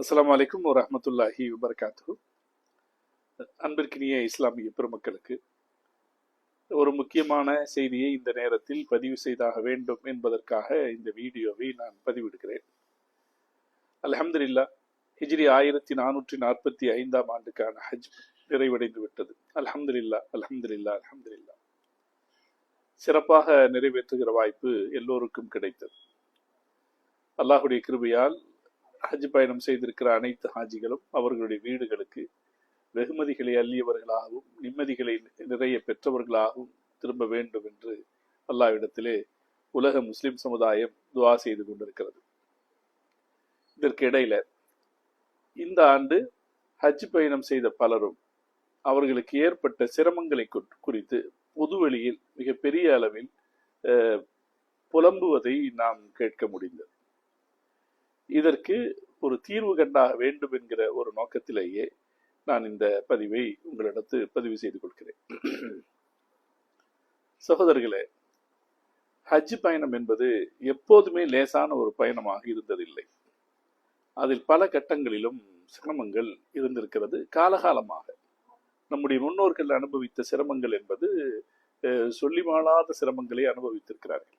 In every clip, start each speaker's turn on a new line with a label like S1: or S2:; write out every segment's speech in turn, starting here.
S1: அஸ்ஸலாமு அலைக்கும் வரஹ்மத்துல்லாஹி வபரகாத்துஹு. அன்பிற்கினிய இஸ்லாமிய பெருமக்களுக்கு ஒரு முக்கியமான செய்தியை இந்த நேரத்தில் பதிவு செய்தாக வேண்டும் என்பதற்காக இந்த வீடியோவை நான் பதிவிடுகிறேன். அல்ஹம்துலில்லாஹ், ஹிஜ்ரி 1445 ஆண்டுக்கான ஹஜ் நிறைவடைந்து விட்டது. அல்ஹம்துலில்லாஹ் அல்ஹம்துலில்லாஹ் அல்ஹம்துலில்லாஹ். சிறப்பாக நிறைவேற்றுகிற வாய்ப்பு எல்லோருக்கும் கிடைத்தது. அல்லாஹுடைய கிருபையால் ஹஜ் பயணம் செய்திருக்கிற அனைத்து ஹாஜிகளும் அவர்களுடைய வீடுகளுக்கு வெகுமதிகளை அள்ளியவர்களாகவும் நிம்மதிகளை நிறைய பெற்றவர்களாகவும் திரும்ப வேண்டும் என்று அல்லாஹ்விடத்திலே உலக முஸ்லிம் சமுதாயம் துஆ செய்து கொண்டிருக்கிறது. இதற்கு இடையில இந்த ஆண்டு ஹஜ் பயணம் செய்த பலரும் அவர்களுக்கு ஏற்பட்ட சிரமங்களை குறித்து பொதுவெளியில் மிகப்பெரிய அளவில் புலம்புவதை நாம் கேட்க முடிந்தது. இதற்கு ஒரு தீர்வு கண்டாக வேண்டும் என்கிற ஒரு நோக்கத்திலேயே நான் இந்த பதிவை உங்களிடத்து பதிவு செய்து கொள்கிறேன். சகோதரர்களே, ஹஜ் பயணம் என்பது எப்போதுமே லேசான ஒரு பயணமாக இருந்ததில்லை. அதில் பல கட்டங்களிலும் சிரமங்கள் இருந்திருக்கிறது. காலகாலமாக நம்முடைய முன்னோர்கள் அனுபவித்த சிரமங்கள் என்பது சொல்லி மாளாத சிரமங்களை அனுபவித்திருக்கிறார்கள்.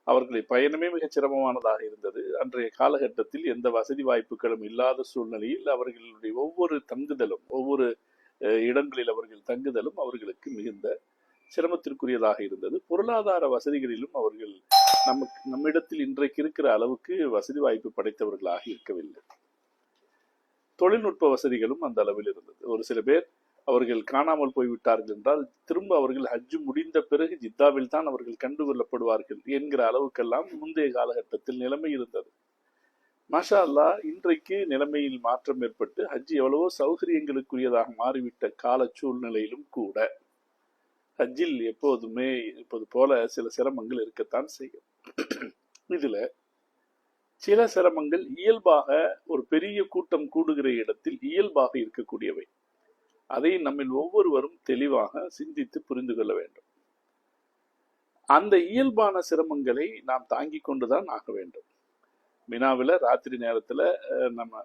S1: அவர்களை பயணமே மிக சிரமமானதாக இருந்தது. அன்றைய காலகட்டத்தில் எந்த வசதி வாய்ப்புகளும் இல்லாத சூழ்நிலையில் அவர்களுடைய ஒவ்வொரு தங்குதலும், ஒவ்வொரு இடங்களில் அவர்கள் தங்குதலும் அவர்களுக்கு மிகுந்த சிரமத்திற்குரியதாக இருந்தது. பொருளாதார வசதிகளிலும் அவர்கள் நம்மிடத்தில் இன்றைக்கு இருக்கிற அளவுக்கு வசதி வாய்ப்பு படைத்தவர்களாக இருக்கவில்லை. தொழில்நுட்ப வசதிகளும் அந்த அளவில் இருந்தது. ஒரு சில பேர் அவர்கள் காணாமல் போய்விட்டார்கள் என்றால் திரும்ப அவர்கள் ஹஜ் முடிந்த பிறகு ஜித்தாவில் தான் அவர்கள் கண்டுகொள்ளப்படுவார்கள் என்கிற அளவுக்கெல்லாம் முந்தைய காலகட்டத்தில் நிலைமை இருந்தது. மாஷா அல்லாஹ், இன்றைக்கு நிலைமையில் மாற்றம் ஏற்பட்டு ஹஜ் எவ்வளவோ சௌகரியங்களுக்குரியதாக மாறிவிட்ட கால சூழ்நிலையிலும் கூட ஹஜ்ஜில் எப்போதுமே இருப்பது போல சில சிரமங்கள் இருக்கத்தான் செய்யும். இதுல சில சிரமங்கள் இயல்பாக ஒரு பெரிய கூட்டம் கூடுகிற இடத்தில் இயல்பாக இருக்கக்கூடியவை. அதை நம்மில் ஒவ்வொருவரும் தெளிவாக சிந்தித்து புரிந்து கொள்ள வேண்டும். அந்த இயல்பான சிரமங்களை நாம் தாங்கி கொண்டுதான் ஆக வேண்டும். மினாவில் ராத்திரி நேரத்துல நம்ம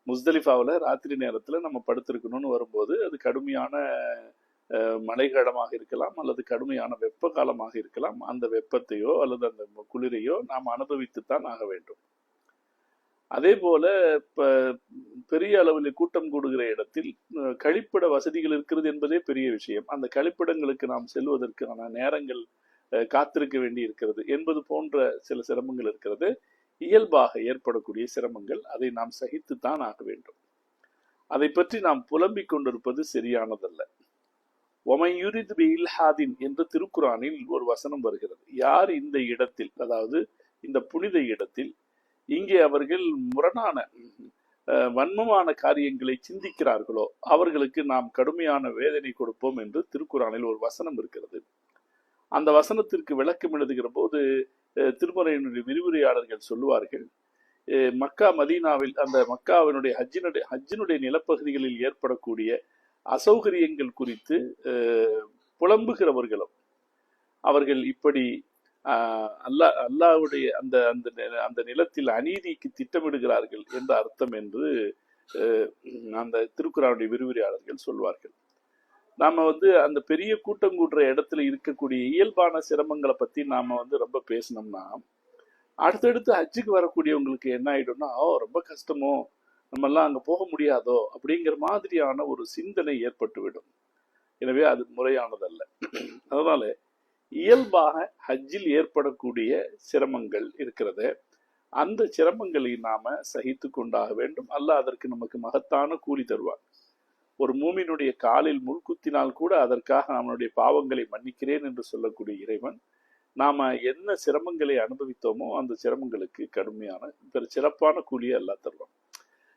S1: முஸ்தலிஃபாவில் ராத்திரி நேரத்துல நம்ம படுத்திருக்கணும்னு வரும்போது அது கடுமையான மழைக்காலமாக இருக்கலாம் அல்லது கடுமையான வெப்ப காலமாக இருக்கலாம். அந்த வெப்பத்தையோ அல்லது அந்த குளிரையோ நாம் அனுபவித்துத்தான் ஆக வேண்டும். அதே போல பெரிய அளவில் கூட்டம் கூடுகிற இடத்தில் கழிப்பிட வசதிகள் இருக்கிறது என்பதே பெரிய விஷயம். அந்த கழிப்பிடங்களுக்கு நாம் செல்வதற்கான நேரங்கள் காத்திருக்க வேண்டி இருக்கிறது என்பது போன்ற சில சிரமங்கள் இருக்கிறது. இயல்பாக ஏற்படக்கூடிய சிரமங்கள், அதை நாம் சகித்துத்தான் ஆக வேண்டும். அதை பற்றி நாம் புலம்பிக் கொண்டிருப்பது சரியானதல்ல. ஒமையுரித் பி இல்ஹாதின் என்று திருக்குரானில் ஒரு வசனம் வருகிறது. யார் இந்த இடத்தில், அதாவது இந்த புனித இடத்தில் இங்கே அவர்கள் முரணான வன்மமான காரியங்களை சிந்திக்கிறார்களோ அவர்களுக்கு நாம் கடுமையான வேதனை கொடுப்போம் என்று திருக்குரானில் ஒரு வசனம் இருக்கிறது. அந்த வசனத்திற்கு விளக்கம் எழுதுகிற போது திருமறையினுடைய விரிவுரையாளர்கள் சொல்லுவார்கள், மக்கா மதீனாவில் அந்த மக்காவினுடைய ஹஜ்ஜினுடைய நிலப்பகுதிகளில் ஏற்படக்கூடிய அசௌகரியங்கள் குறித்து புலம்புகிறவர்களும் அவர்கள் இப்படி அல்லாஹ்வுடைய அந்த அந்த அந்த நிலத்தில் அநீதிக்கு திட்டமிடுகிறார்கள் என்ற அர்த்தம் என்று அந்த திருக்குறானுடைய விரிவுரையாளர்கள் சொல்வார்கள். நாம அந்த பெரிய கூட்டம் கூடுற இடத்துல இருக்கக்கூடிய இயல்பான சிரமங்களை பத்தி நாம ரொம்ப பேசணும்னா அடுத்தடுத்து ஹஜ்ஜுக்கு வரக்கூடியவங்களுக்கு என்ன ஆயிடும்னா, ரொம்ப கஷ்டமோ, நம்ம எல்லாம் அங்க போக முடியாதோ அப்படிங்கிற மாதிரியான ஒரு சிந்தனை ஏற்பட்டுவிடும். எனவே அது முறையானதல்ல. அதனால இயல்பாக ஹஜ்ஜில் ஏற்படக்கூடிய சிரமங்கள் இருக்கிறது. அந்த சிரமங்களை நாம சகித்து கொண்டாக வேண்டும். அல்லாஹ் அதற்கு நமக்கு மகத்தான கூலி தருவார். ஒரு மூமினுடைய காலில் முள்குத்தினால் கூட அதற்காக நம்மளுடைய பாவங்களை மன்னிக்கிறேன் என்று சொல்லக்கூடிய இறைவன், நாம என்ன சிரமங்களை அனுபவித்தோமோ அந்த சிரமங்களுக்கு கடுமையான சிறப்பான கூலியை அல்லாஹ் தருவான்.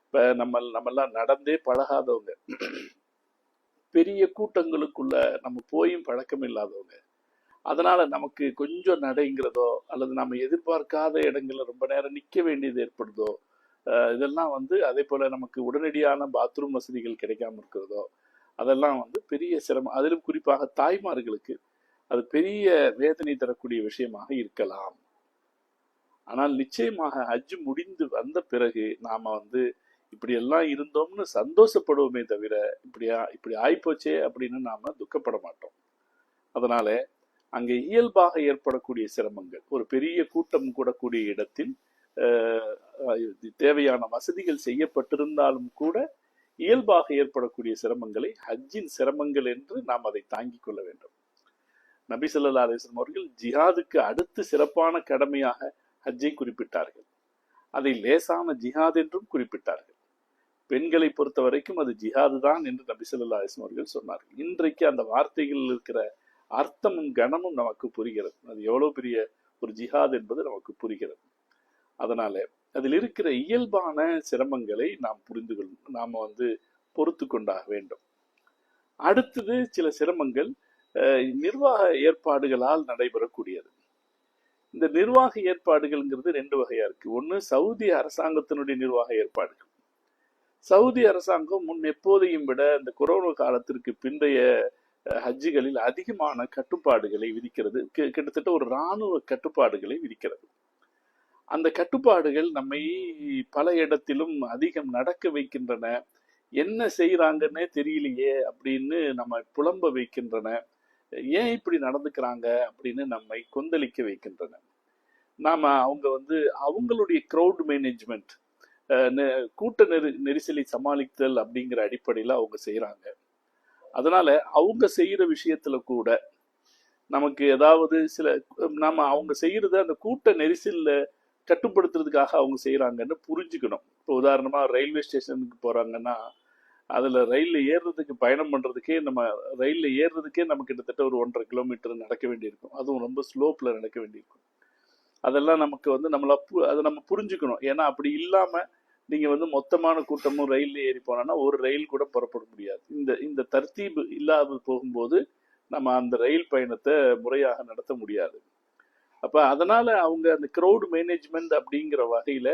S1: இப்ப நம்மெல்லாம் நடந்தே பழகாதவங்க, பெரிய கூட்டங்களுக்குள்ள நம்ம போயும் பழக்கம் இல்லாதவங்க, அதனால நமக்கு கொஞ்சம் நடைங்கிறதோ அல்லது நம்ம எதிர்பார்க்காத இடங்கள்ல ரொம்ப நேரம் நிற்க வேண்டியது ஏற்படுதோ, இதெல்லாம் அதே போல நமக்கு உடனடியான பாத்ரூம் வசதிகள் கிடைக்காம இருக்கிறதோ, அதெல்லாம் பெரிய சிரமம். அதிலும் குறிப்பாக தாய்மார்களுக்கு அது பெரிய வேதனை தரக்கூடிய விஷயமாக இருக்கலாம். ஆனால் நிச்சயமாக ஹஜ் முடிந்து வந்த பிறகு நாம இப்படி எல்லாம் இருந்தோம்னு சந்தோஷப்படுவோமே தவிர இப்படி ஆயிப்போச்சே அப்படின்னு நாம துக்கப்பட மாட்டோம். அதனால அங்கே இயல்பாக ஏற்படக்கூடிய சிரமங்கள், ஒரு பெரிய கூட்டம் கூடக்கூடிய இடத்தில் தேவையான வசதிகள் செய்யப்பட்டிருந்தாலும் கூட இயல்பாக ஏற்படக்கூடிய சிரமங்களை ஹஜ்ஜின் சிரமங்கள் என்று நாம் அதை தாங்கிக் கொள்ள வேண்டும். நபி ஸல்லல்லாஹு அலைஹி வஸல்லம் அவர்கள் ஜிஹாதுக்கு அடுத்து சிறப்பான கடமையாக ஹஜ்ஜை குறிப்பிட்டார்கள். அதை லேசான ஜிஹாத் என்றும் குறிப்பிட்டார்கள். பெண்களை பொறுத்த வரைக்கும் அது ஜிஹாது தான் என்று நபி ஸல்லல்லாஹு அலைஹி வஸல்லம் அவர்கள் சொன்னார்கள். இன்றைக்கு அந்த வார்த்தைகளில் இருக்கிற அர்த்தமும் கனமும் நமக்கு புரிகிறது. அது எவ்வளவு பெரிய ஒரு ஜிஹாத் என்பது நமக்கு புரிகிறது. அதனால அதில் இருக்கிற இயல்பான சிரமங்களை நாம் புரிந்து கொள்ளும், நாம பொறுத்து கொண்டாக வேண்டும். அடுத்தது சில சிரமங்கள் நிர்வாக ஏற்பாடுகளால் நடைபெறக்கூடியது. இந்த நிர்வாக ஏற்பாடுகள்ங்கிறது ரெண்டு வகையா இருக்கு. ஒன்று சவுதி அரசாங்கத்தினுடைய நிர்வாக ஏற்பாடுகள். சவுதி அரசாங்கம் முன் எப்போதையும் விட இந்த கொரோனா காலத்திற்கு பிந்தைய ஹஜ்ஜுகளில் அதிகமான கட்டுப்பாடுகளை விதிக்கிறது. கிட்டத்தட்ட ஒரு இராணுவ கட்டுப்பாடுகளை விதிக்கிறது. அந்த கட்டுப்பாடுகள் நம்மை பல இடத்திலும் அதிகம் நடக்க வைக்கின்றன. என்ன செய்யறாங்கன்னே தெரியலையே அப்படின்னு நம்ம புலம்ப வைக்கின்றன. ஏன் இப்படி நடந்துக்கிறாங்க அப்படின்னு நம்மை கொந்தளிக்க வைக்கின்றன. நாம அவங்க அவங்களுடைய கிரௌட் மேனேஜ்மெண்ட், கூட்ட நெரிசலை சமாளித்தல் அப்படிங்கிற அடிப்படையில் அவங்க செய்யறாங்க. அதனால அவங்க செய்யற விஷயத்துல கூட நமக்கு ஏதாவது நாம அவங்க செய்யறத அந்த கூட்ட நெரிசல்ல கட்டுப்படுத்துறதுக்காக அவங்க செய்யறாங்கன்னு புரிஞ்சுக்கணும். இப்போ உதாரணமா ரயில்வே ஸ்டேஷனுக்கு போறாங்கன்னா அதுல ரயில்ல ஏறுறதுக்கு பயணம் பண்றதுக்கே நம்ம கிட்டத்தட்ட ஒரு 1.5 கிலோமீட்டர் நடக்க வேண்டியிருக்கும். அதுவும் ரொம்ப ஸ்லோப்ல நடக்க வேண்டியிருக்கும். அதெல்லாம் நமக்கு அதை நம்ம புரிஞ்சுக்கணும். ஏன்னா அப்படி இல்லாம நீங்க மொத்தமான கூட்டமும் ரயில்ல ஏறி போனா ஒரு ரயில் கூட புறப்பட முடியாது. இந்த தர்த்தீப் இல்லாத போகும்போது நம்ம அந்த ரயில் பயணத்தை முறையாக நடத்த முடியாது. அப்ப அதனால அவங்க அந்த கிரௌட் மேனேஜ்மெண்ட் அப்படிங்கிற வகையில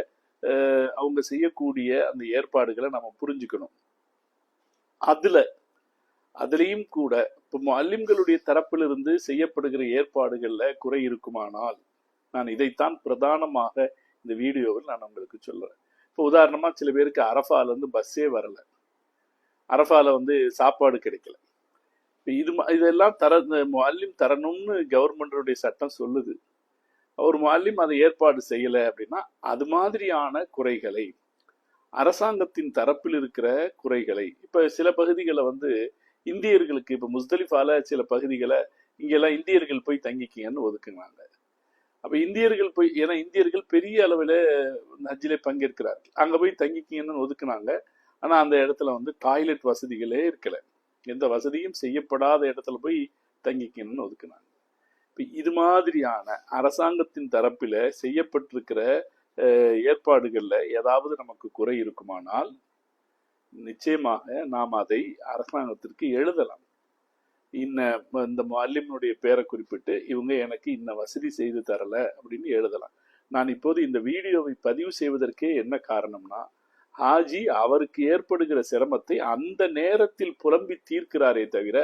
S1: அவங்க செய்யக்கூடிய அந்த ஏற்பாடுகளை நம்ம புரிஞ்சுக்கணும். அதுலயும் கூட இப்போ முஅல்லிம்களுடைய தரப்பிலிருந்து செய்யப்படுகிற ஏற்பாடுகள்ல குறை இருக்குமானால் நான் இதைத்தான் பிரதானமாக இந்த வீடியோவில் நான் உங்களுக்கு சொல்றேன். இப்போ உதாரணமா சில பேருக்கு அரஃபால பஸ்ஸே வரல, அரஃபால சாப்பாடு கிடைக்கல. இதெல்லாம் முஅல்லிம் தரணும்னு கவர்மெண்டோடைய சட்டம் சொல்லுது. ஒரு முஅல்லிம் அதை ஏற்பாடு செய்யல அப்படின்னா அது மாதிரியான குறைகளை, அரசாங்கத்தின் தரப்பில் இருக்கிற குறைகளை, இப்ப சில பகுதிகளை இந்தியர்களுக்கு, இப்ப முஸ்தலிஃபால சில பகுதிகளை இங்கெல்லாம் இந்தியர்கள் போய் தங்கிக்கங்கன்னு ஒதுக்குனாங்க. அப்ப இந்தியர்கள் போய், ஏன்னா இந்தியர்கள் பெரிய அளவில் ஹஜ்ஜிலே பங்கேற்கிறார்கள், அங்க போய் தங்கிக்கங்கன்னு ஒதுக்குனாங்க. ஆனா அந்த இடத்துல டாய்லெட் வசதிகளே இருக்கல, எந்த வசதியும் செய்யப்படாத இடத்துல போய் தங்கிக்கணும்னு ஒதுக்குனாங்க. இப்ப இது மாதிரியான அரசாங்கத்தின் தரப்பில செய்யப்பட்டிருக்கிற ஏற்பாடுகள்ல ஏதாவது நமக்கு குறை இருக்குமானால் நிச்சயமாக நாம் அதை அரசாங்கத்திற்கு எழுதலாம். இந்த முஅல்லிம்னுடைய பேரை குறிப்பிட்டு இவங்க எனக்கு இன்ன வசதி செய்து தரல அப்படின்னு எழுதலாம். நான் இப்போது இந்த வீடியோவை பதிவு செய்வதற்கே என்ன காரணம்னா, ஹாஜி அவருக்கு ஏற்படுகிற சிரமத்தை அந்த நேரத்தில் புலம்பி தீர்க்கிறாரே தவிர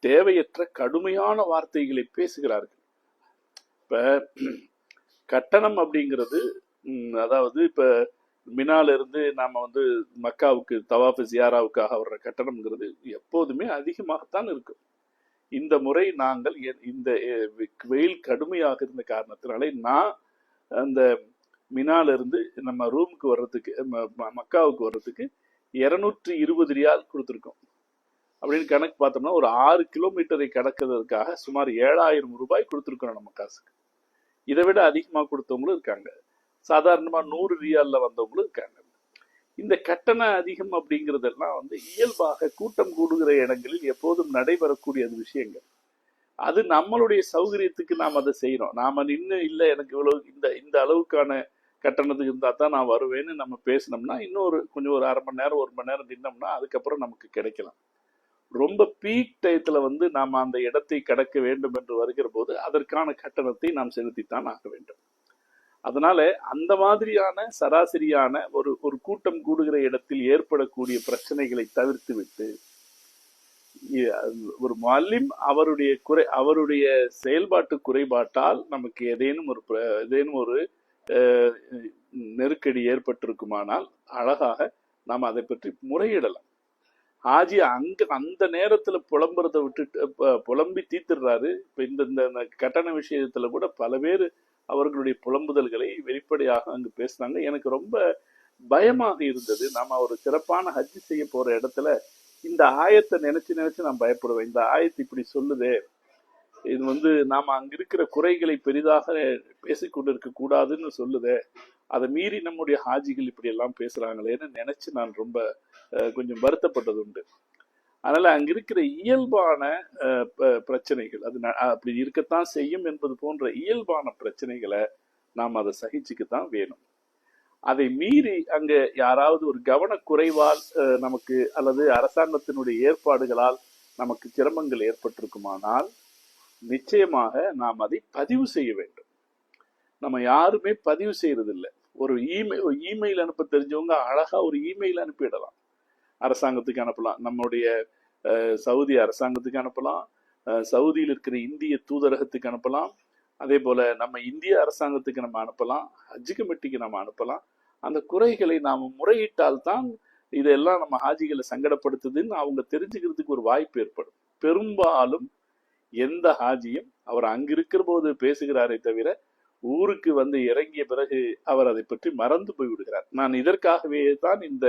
S1: தேவையற்ற கடுமையான வார்த்தைகளை பேசுகிறார்கள். இப்ப கட்டணம் அப்படிங்கிறது, அதாவது இப்ப மினால இருந்து நாம மக்காவுக்கு தவாஃப் ஜியாராவுக்காக வர்ற கட்டணம்ங்கிறது எப்போதுமே அதிகமாகத்தான் இருக்கும். இந்த முறை நாங்கள் இந்த வெயில் கடுமையாக இருந்த காரணத்தினாலே நான் அந்த மினால இருந்து நம்ம ரூமுக்கு வர்றதுக்கு, மக்காவுக்கு வர்றதுக்கு 220 ரியால் கொடுத்துருக்கோம். அப்படின்னு கணக்கு பார்த்தோம்னா ஒரு 6 கிலோமீட்டரை கடக்கிறதுக்காக சுமார் 7000 ரூபாய் கொடுத்துருக்கோம் நம்ம காசுக்கு. இதை விட அதிகமாக கொடுத்தவங்களும் இருக்காங்க, சாதாரணமா 100 ரியால்ல வந்தவங்களும் இருக்காங்க. இந்த கட்டண அதிகம் அப்படிங்கிறதெல்லாம் இயல்பாக கூட்டம் கூடுகிற இடங்களில் எப்போதும் நடைபெறக்கூடிய விஷயங்கள். அது நம்மளுடைய சௌகரியத்துக்கு நாம் அதை செய்யறோம். நாம நின்று இல்லை எனக்கு இவ்வளவு இந்த அளவுக்கான கட்டணத்துக்கு இருந்தா தான் நான் வருவேன்னு நம்ம பேசினோம்னா கொஞ்சம் ஒரு அரை மணி நேரம் 1 மணி நேரம் நின்னோம்னா அதுக்கப்புறம் நமக்கு கிடைக்கலாம். ரொம்ப பீக் டயத்துல நாம அந்த இடத்தை கடக்க வேண்டும் என்று வருகிற போது அதற்கான கட்டணத்தை நாம் செலுத்தித்தான் ஆக வேண்டும். அதனால அந்த மாதிரியான சராசரியான ஒரு கூட்டம் கூடுகிற இடத்தில் ஏற்படக்கூடிய பிரச்சனைகளை தவிர்த்து விட்டு ஒரு முஅல்லிம் அவருடைய செயல்பாட்டு குறைபாட்டால் நமக்கு ஏதேனும் ஒரு நெருக்கடி ஏற்பட்டிருக்குமானால் அழகாக நாம் அதை பற்றி முறையிடலாம். ஹாஜி அந்த நேரத்துல புலம்புறத விட்டுட்டு புலம்பி தீத்துடுறாரு. இப்ப இந்த கட்டண விஷயத்துல கூட பல பேர் அவர்களுடைய புலம்புதல்களை வெளிப்படையாக அங்கு பேசினாங்க. எனக்கு ரொம்ப பயமாக இருந்தது. நாம ஒரு சிறப்பான ஹஜ் செய்ய போற இடத்துல இந்த ஆயத்தை நினைச்சு நினைச்சு நான் பயப்படுவேன். இந்த ஆயத்து இப்படி சொல்லுதே, இது நாம அங்க இருக்கிற குறைகளை பெரிதாக பேசிக்கொண்டிருக்க கூடாதுன்னு சொல்லுதே, அதை மீறி நம்முடைய ஹாஜிகள் இப்படி எல்லாம் பேசுறாங்களேன்னு நினைச்சு நான் ரொம்ப கொஞ்சம் வருத்தப்பட்டது உண்டு. அதனால அங்க இருக்கிற இயல்பான பிரச்சனைகள் அது அப்படி இருக்கத்தான் செய்யும் என்பது போன்ற இயல்பான பிரச்சனைகளை நாம் அதை சகிச்சுக்கத்தான் வேணும். அதை மீறி அங்க யாராவது ஒரு கவனக்குறைவால் நமக்கு அல்லது அரசாங்கத்தினுடைய ஏற்பாடுகளால் நமக்கு சிரமங்கள் ஏற்பட்டிருக்குமானால் நிச்சயமாக நாம் அதை பதிவு செய்ய வேண்டும். நம்ம யாருமே பதிவு செய்யறது இல்லை. ஒரு இமெயில் அனுப்ப தெரிஞ்சவங்க அழகா ஒரு இமெயில் அனுப்பிடலாம், அரசாங்கத்துக்கு அனுப்பலாம், நம்முடைய சவுதி அரசாங்கத்துக்கு அனுப்பலாம், சவுதியில் இருக்கிற இந்திய தூதரகத்துக்கு அனுப்பலாம், அதே போல நம்ம இந்திய அரசாங்கத்துக்கு நம்ம அனுப்பலாம், ஹஜ் கமிட்டிக்கு நம்ம அனுப்பலாம். அந்த குறைகளை நாம் முறையிட்டால்தான் இதெல்லாம் நம்ம ஹாஜிகளை சங்கடப்படுத்துதுன்னு அவங்க தெரிஞ்சுக்கிறதுக்கு ஒரு வாய்ப்பு ஏற்படும். பெரும்பாலும் எந்த ஹாஜியும் அவர் அங்கிருக்கிற போது பேசுகிறாரே தவிர ஊருக்கு வந்து இறங்கிய பிறகு அவர் அதை பற்றி மறந்து போய் விடுகிறார். நான் இதற்காகவே தான் இந்த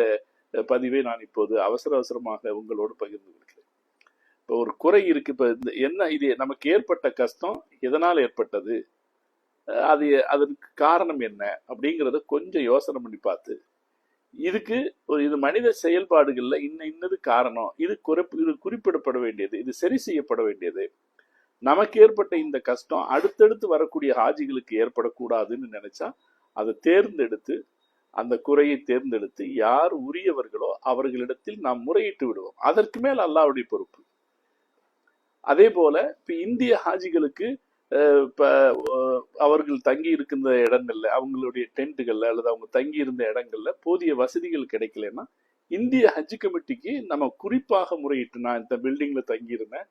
S1: பதிவை நான் இப்போது அவசரமாக உங்களோடு பகிர்ந்து கொள்கிறேன். இப்போ ஒரு குறை இருக்கு. இப்போ என்ன இது நமக்கு ஏற்பட்ட கஷ்டம் எதனால் ஏற்பட்டது, அதற்கு காரணம் என்ன அப்படிங்கிறத கொஞ்சம் யோசனை பண்ணி பார்த்து இதுக்கு இது மனித செயல்பாடுகள்ல இன்னது காரணம், இது குறிப்பிடப்பட வேண்டியது, இது சரி செய்யப்பட வேண்டியது. நமக்கு ஏற்பட்ட இந்த கஷ்டம் அடுத்தடுத்து வரக்கூடிய ஹாஜிகளுக்கு ஏற்படக்கூடாதுன்னு நினைச்சா அதை தேர்ந்தெடுத்து அந்த குறையை தேர்ந்தெடுத்து யார் உரியவர்களோ அவர்களிடத்தில் நாம் முறையிட்டு விடுவோம். அதற்கு மேல் அல்லாஹ்வுடைய பொறுப்பு. அதே போல இப்ப இந்திய ஹாஜிகளுக்கு இப்ப அவர்கள் தங்கி இருக்கின்ற இடங்கள்ல, அவங்களுடைய டென்ட்டுகள்ல அல்லது அவங்க தங்கி இருந்த இடங்கள்ல போதிய வசதிகள் கிடைக்கலன்னா இந்திய ஹஜ் கமிட்டிக்கு நம்ம குறிப்பாக முறையிட்டு, நான் இந்த பில்டிங்ல தங்கி இருந்தேன்,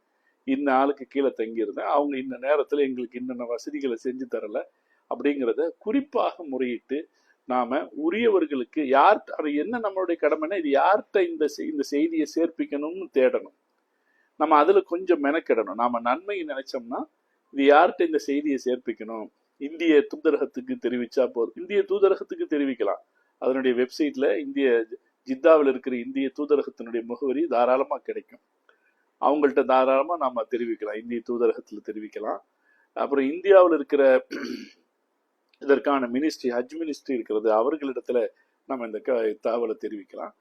S1: இன்ன ஆளுக்கு கீழே தங்கி இருந்தேன், அவங்க இந்த நேரத்துல எங்களுக்கு இன்னென்ன வசதிகளை செஞ்சு தரல அப்படிங்கிறத குறிப்பாக முறையிட்டு நாம உரியவர்களுக்கு அது என்ன நம்மளுடைய கடமைன்னா இது யார்கிட்ட இந்த செய்தியை சேர்ப்பிக்கணும்னு தேடணும். நம்ம அதுல கொஞ்சம் மெனக்கிடணும். நாம நன்மையை நினைச்சோம்னா இது யார்கிட்ட இந்த செய்தியை சேர்ப்பிக்கணும், இந்திய தூதரகத்துக்கு தெரிவிச்சா போதும். இந்திய தூதரகத்துக்கு தெரிவிக்கலாம். அதனுடைய வெப்சைட்ல ஜித்தாவில் இருக்கிற இந்திய தூதரகத்தினுடைய முகவரி தாராளமா கிடைக்கும். அவங்கள்ட்ட தாராளமா நாம தெரிவிக்கலாம், இந்திய தூதரகத்துல தெரிவிக்கலாம். அப்புறம் இந்தியாவில் இருக்கிற இதற்கான மினிஸ்ட்ரி, ஹஜ் மினிஸ்ட்ரி இருக்கிறது, அவர்களிடத்துல நம்ம இந்த தகவலை தெரிவிக்கலாம்.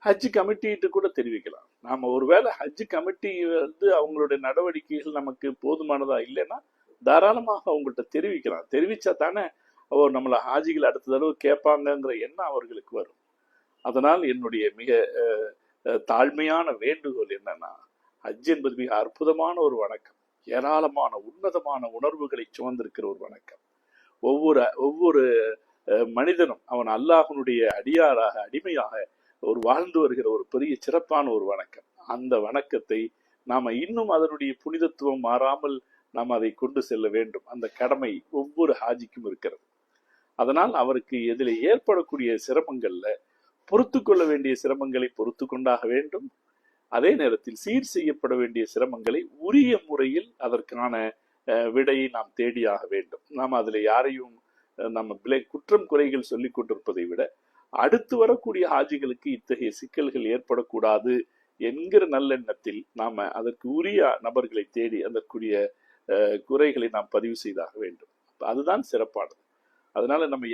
S1: ஹஜ் கமிட்டிட்டு கூட தெரிவிக்கலாம். நாம ஒருவேளை ஹஜ் கமிட்டி அவங்களுடைய நடவடிக்கைகள் நமக்கு போதுமானதா இல்லைன்னா தாராளமாக அவங்கள்ட்ட தெரிவிக்கலாம். தெரிவிச்சா தானே நம்மளை ஹாஜிகள் அடுத்த தடவை கேட்பாங்கங்கிற எண்ணம் அவர்களுக்கு வரும். அதனால் என்னுடைய மிக தாழ்மையான வேண்டுகோள் என்னன்னா, ஹஜ் என்பது மிக அற்புதமான ஒரு வணக்கம், ஏராளமான உன்னதமான உணர்வுகளை சுமந்திருக்கிற ஒரு வணக்கம். ஒவ்வொரு மனிதனும் அவன் அல்லாஹ்வுடைய அடியாராக அடிமையாக ஒரு வாழ்ந்து வருகிற ஒரு பெரிய சிறப்பான ஒரு வணக்கம். அந்த வணக்கத்தை நாம இன்னும் அதனுடைய புனிதத்துவம் மாறாமல் நாம் அதை கொண்டு செல்ல வேண்டும். அந்த கடமை ஒவ்வொரு ஹாஜிக்கும் இருக்கிறது. அதனால் அவருக்கு எதில் ஏற்படக்கூடிய சிரமங்கள்ல பொறுத்து கொள்ள வேண்டிய சிரமங்களை பொறுத்து கொண்டாக வேண்டும். அதே நேரத்தில் சீர் செய்யப்பட வேண்டிய சிரமங்களை உரிய முறையில் அதற்கான விடையை நாம் தேடியாக வேண்டும். நாம் அதுல யாரையும் நம்ம குற்றம் குறைகள் சொல்லிக் கொண்டிருப்பதை விட அடுத்து வரக்கூடிய ஹாஜிகளுக்கு இத்தகைய சிக்கல்கள் ஏற்படக்கூடாது என்கிற நல்லெண்ணத்தில் நாம அதற்கு உரிய நபர்களை தேடி அதற்குரிய குறைகளை நாம் பதிவு செய்தாக வேண்டும். அதுதான் சிறப்பானது. அதனால நம்ம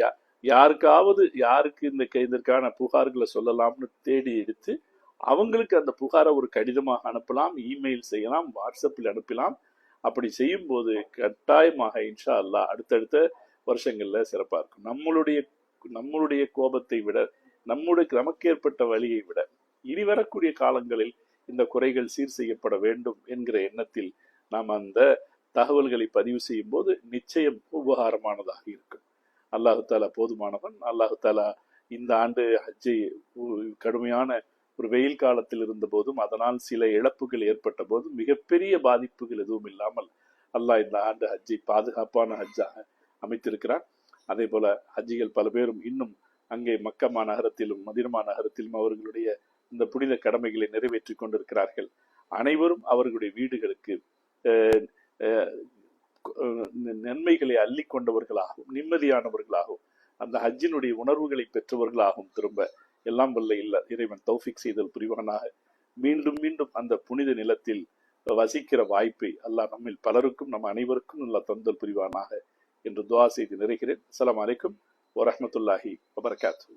S1: யாருக்கு இதற்கான புகார்களை சொல்லலாம்னு தேடி எடுத்து அவங்களுக்கு அந்த புகாரை ஒரு கடிதமாக அனுப்பலாம், இமெயில் செய்யலாம், வாட்ஸ்அப்பில் அனுப்பலாம். அப்படி செய்யும் போது கட்டாயமாக இன்ஷா அல்லாஹ் அடுத்தடுத்த வருஷங்கள்ல சிறப்பா இருக்கும். நம்மளுடைய கோபத்தை விட, நமக்கு ஏற்பட்ட வழியை விட இனி வரக்கூடிய காலங்களில் இந்த குறைகள் சீர் செய்யப்பட வேண்டும் என்கிற எண்ணத்தில் நாம் அந்த தகவல்களை பதிவு செய்யும் போது நிச்சயம் உபகாரமானதாக இருக்கும். அல்லாஹு தாலா போதுமானவன். அல்லாஹு தாலா இந்த ஆண்டு ஹஜ்ஜை கடுமையான ஒரு வெயில் காலத்தில் இருந்த போதும் அதனால் சில இழப்புகள் ஏற்பட்ட போதும் மிகப்பெரிய பாதிப்புகள் எதுவும் இல்லாமல் அல்லாஹ் இந்த ஆண்டு ஹஜ்ஜை பாதுகாப்பான ஹஜ்ஜாக அமைத்திருக்கிறான். அதே போல ஹஜ்ஜிகள் பல பேரும் இன்னும் அங்கே மக்கா மாநகரத்திலும் மதீனா நகரத்திலும் அவர்களுடைய இந்த புனித கடமைகளை நிறைவேற்றி கொண்டிருக்கிறார்கள். அனைவரும் அவர்களுடைய வீடுகளுக்கு நன்மைகளை அள்ளி கொண்டவர்களாகவும் நிம்மதியானவர்களாகவும் அந்த ஹஜ்ஜினுடைய உணர்வுகளை பெற்றவர்களாகவும் திரும்ப எல்லாம் வல்ல இல்ல இறைவன் தௌஃபிக் செய்தல் புரிவானாக. மீண்டும் மீண்டும் அந்த புனித நிலத்தில் வசிக்கிற வாய்ப்பை அல்லாஹ் நம்மில் பலருக்கும் நம் அனைவருக்கும் நல்லா தந்தல் புரிவானாக என்று துஆ செய்து நிறைகிறேன். அஸ்ஸலாமு அலைக்கும் வரஹ்மத்துல்லாஹி வபரகாத்துஹு.